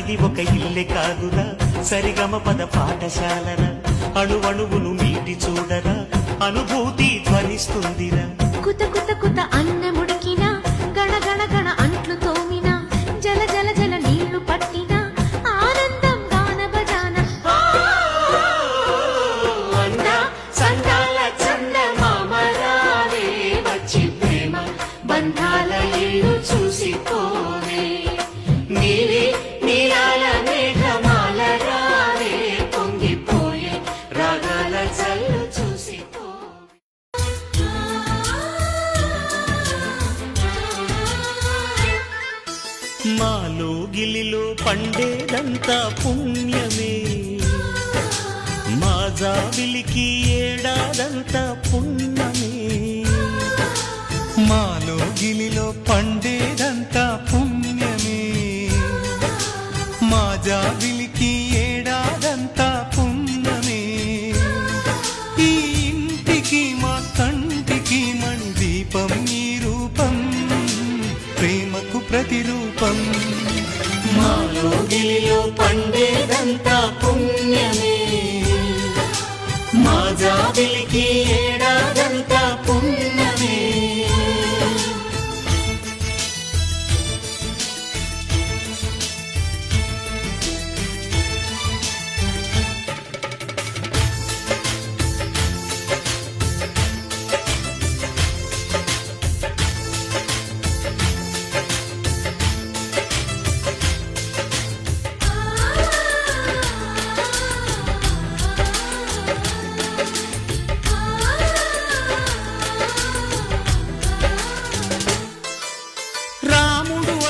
ఇది ఒక ఇల్లె కాదురా, సరిగమ పద పాఠశాలరా. అణువణువును మీటి చూడరా, అనుభూతి ధ్వనిస్తుందిరా. కుత కుత కుత అన్నముడికినా, గణ గణ గణ అంట్లు తోమినా, జల జల జల నీళ్లు పట్టినా, ఆనందం గాన బజాన. సందాల చందమామరావే, వచ్చి ప్రేమ బంధాల ఇల్లు చూసిపోవే. నీవే నీలాల మేఘమాల రావే, పొంగిపోయే రాగాల చల్లు చూసిపో. మాలో గిలిలో పండేదంతా పుణ్యమే, మా జాబిలికి ఏడాదంతా పుణ్యమే. మాలో గిలిలో పండేదంతా పుణ్యమే, మా జాబిలికి ఏడాదంతా పుణ్యమే. ఈ ఇంటికి మా కంటికి మణి దీపం ఈ రూపం, ప్రేమకు ప్రతిరూపం. మాలో గిలిలో పండేదంతా పుణ్యమే, మా జాబిలికి ఏడాదంతా పుణ్యమే.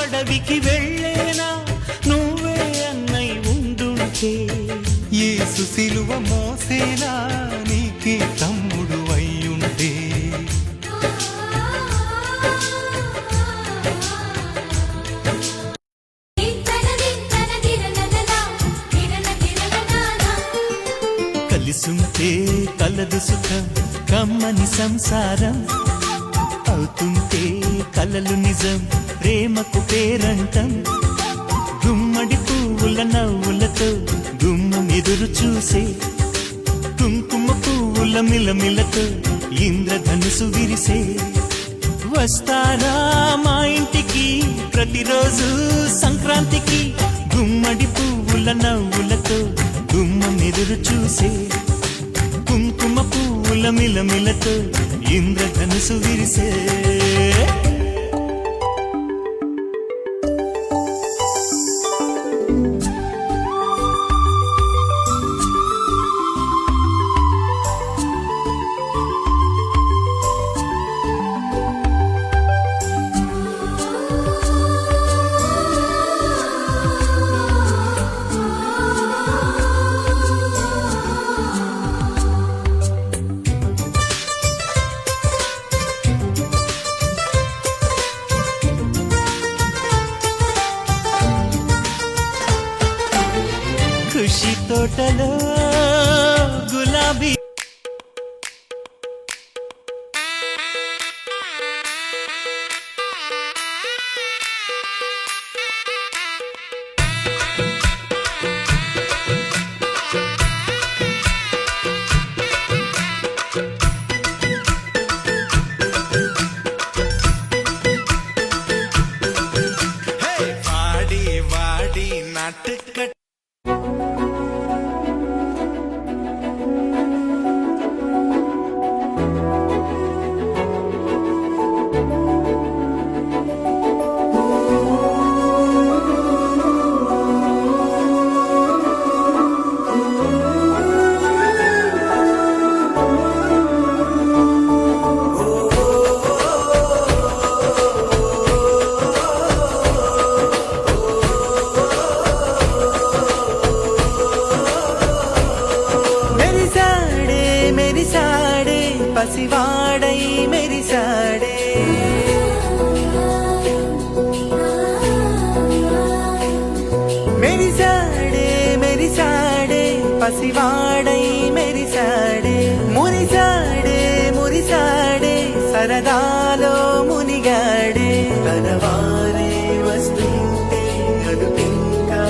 అడవికి వెళ్ళేనా, నువ్వే అన్నై ఉండుంటే. యేసు సిలువ మోసేనా, నీకే తమ్ముడు అయ్యుంటే. కలిసుంటే కలదు సుఖం, కమ్మని సంసారం అవుతుంటే కలలు నిజం, ప్రేమకు పేరంటం. గుమ్మడి పువ్వుల నవ్వులతో గుమ్మం ఎదురు చూసే, కుంకుమ పువ్వుల మిలమిలతో ఇంద్రధనుసు విరిసే. వస్తారా మా ఇంటికి ప్రతిరోజు సంక్రాంతికి, గుమ్మడి పువ్వుల నవ్వులతో గుమ్మం ఎదురు చూసే, కుంకుమ పువ్వుల మిలమిలతో ఇంద్రధనుసు విరిసే. ఖుషి తోటలో గులాబీ వాడి వాడి నాటక పసివాడై మెరిసాడే, మెరిసాడే మెరిసాడే పసివాడై మెరిసాడే. మురిసాడే మురిసాడే సరదాలో మునిగాడే. తన వారే వస్తుంటే అదుపింకా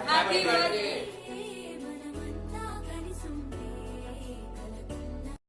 Happy birthday.